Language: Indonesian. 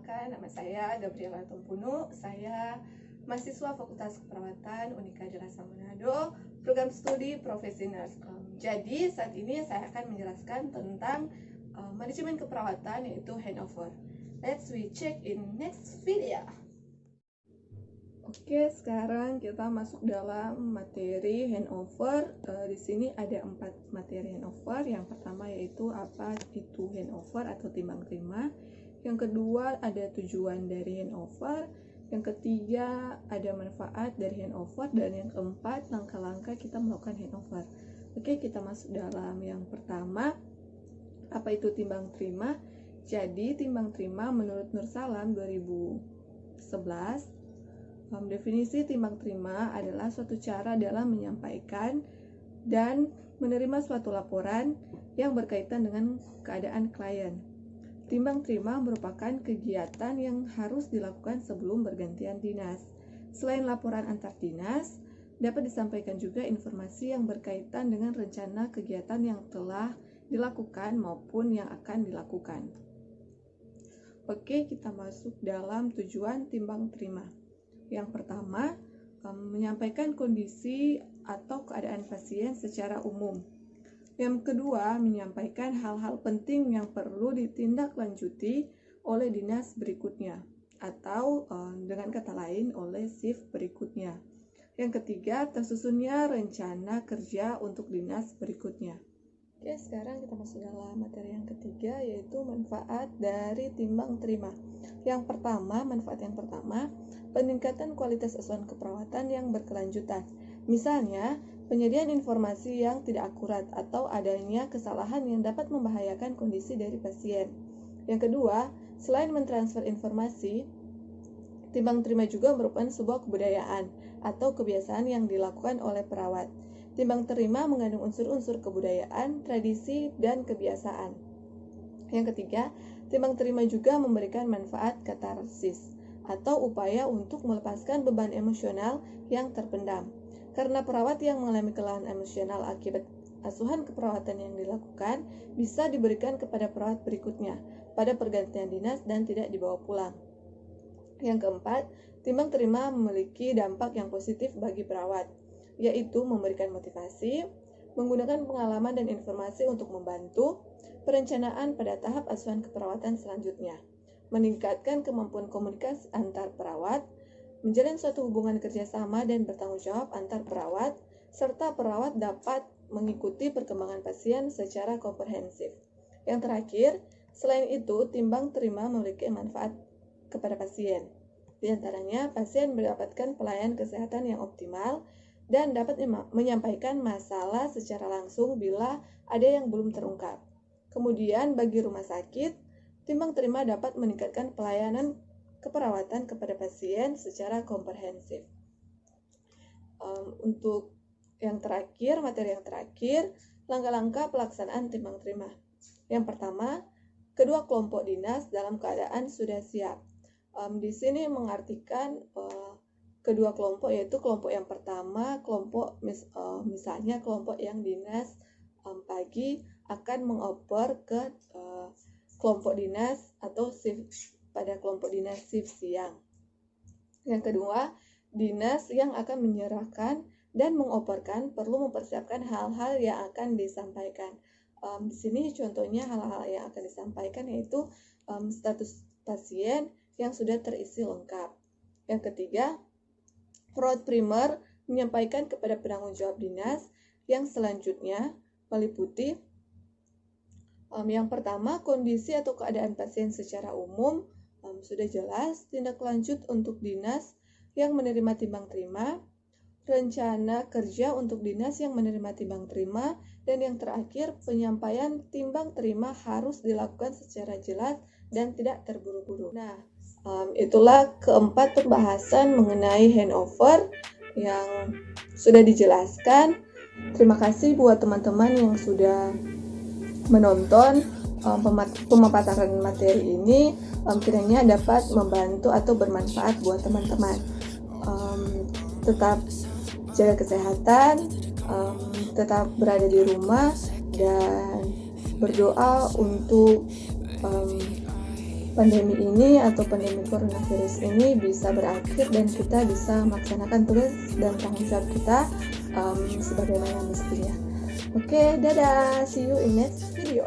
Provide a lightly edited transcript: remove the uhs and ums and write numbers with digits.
Perkenalkan, nama saya Gabriela Tompunu. Saya mahasiswa Fakultas Keperawatan Unika Darasam Manado, program studi profesi nurse. Jadi saat ini saya akan menjelaskan tentang manajemen keperawatan, yaitu handover. Let's we check in next video. Oke, sekarang kita masuk dalam materi handover. Di sini ada 4 materi handover. Yang pertama yaitu apa itu handover atau timbang terima. Yang kedua ada tujuan dari handover. Yang ketiga ada manfaat dari handover. Dan yang keempat langkah-langkah kita melakukan handover. Oke, kita masuk dalam yang pertama. Apa itu timbang terima? Jadi timbang terima menurut Nursalam 2011, definisi timbang terima adalah suatu cara dalam menyampaikan dan menerima suatu laporan yang berkaitan dengan keadaan klien. Timbang terima merupakan kegiatan yang harus dilakukan sebelum bergantian dinas. Selain laporan antar dinas, dapat disampaikan juga informasi yang berkaitan dengan rencana kegiatan yang telah dilakukan maupun yang akan dilakukan. Oke, kita masuk dalam tujuan timbang terima. Yang pertama, menyampaikan kondisi atau keadaan pasien secara umum. Yang kedua, menyampaikan hal-hal penting yang perlu ditindaklanjuti oleh dinas berikutnya, atau dengan kata lain oleh shift berikutnya. Yang ketiga, tersusunnya rencana kerja untuk dinas berikutnya. Oke, sekarang kita masuk dalam materi yang ketiga, yaitu manfaat dari timbang terima. Yang pertama, manfaat yang pertama, peningkatan kualitas asuhan keperawatan yang berkelanjutan. Misalnya, penyediaan informasi yang tidak akurat atau adanya kesalahan yang dapat membahayakan kondisi dari pasien. Yang kedua, selain mentransfer informasi, timbang terima juga merupakan sebuah kebudayaan atau kebiasaan yang dilakukan oleh perawat. Timbang terima mengandung unsur-unsur kebudayaan, tradisi, dan kebiasaan. Yang ketiga, timbang terima juga memberikan manfaat katarsis atau upaya untuk melepaskan beban emosional yang terpendam. Karena perawat yang mengalami kelelahan emosional akibat asuhan keperawatan yang dilakukan bisa diberikan kepada perawat berikutnya pada pergantian dinas dan tidak dibawa pulang. Yang keempat, timbang terima memiliki dampak yang positif bagi perawat, yaitu memberikan motivasi, menggunakan pengalaman dan informasi untuk membantu perencanaan pada tahap asuhan keperawatan selanjutnya, meningkatkan kemampuan komunikasi antar perawat, menjalin suatu hubungan kerjasama dan bertanggung jawab antar perawat, serta perawat dapat mengikuti perkembangan pasien secara komprehensif. Yang terakhir, selain itu, timbang terima memiliki manfaat kepada pasien. Di antaranya, pasien mendapatkan pelayanan kesehatan yang optimal dan dapat menyampaikan masalah secara langsung bila ada yang belum terungkap. Kemudian, bagi rumah sakit, timbang terima dapat meningkatkan pelayanan keperawatan kepada pasien secara komprehensif. Untuk yang terakhir, materi yang terakhir, langkah-langkah pelaksanaan timbang terima. Yang pertama, kedua kelompok dinas dalam keadaan sudah siap. Di sini mengartikan kedua kelompok, yaitu kelompok yang pertama, kelompok misalnya kelompok yang dinas pagi akan mengoper ke kelompok dinas atau shift pada kelompok dinas shift siang. Yang kedua, dinas yang akan menyerahkan dan mengoperkan perlu mempersiapkan hal-hal yang akan disampaikan. Di sini contohnya hal-hal yang akan disampaikan yaitu status pasien yang sudah terisi lengkap. Yang ketiga, perawat primer menyampaikan kepada penanggung jawab dinas yang selanjutnya meliputi yang pertama, kondisi atau keadaan pasien secara umum. Sudah jelas, tindak lanjut untuk dinas yang menerima timbang terima, rencana kerja untuk dinas yang menerima timbang terima, dan yang terakhir, penyampaian timbang terima harus dilakukan secara jelas dan tidak terburu-buru. Nah, itulah keempat pembahasan mengenai handover yang sudah dijelaskan. Terima kasih buat teman-teman yang sudah menonton pemaparan materi ini. Kiranya dapat membantu atau bermanfaat buat teman-teman. Tetap jaga kesehatan, tetap berada di rumah, dan berdoa untuk pandemi ini atau pandemi coronavirus ini bisa berakhir dan kita bisa melaksanakan tugas dan tanggung jawab kita sebagaimana mestinya. Oke, dadah, see you in next video.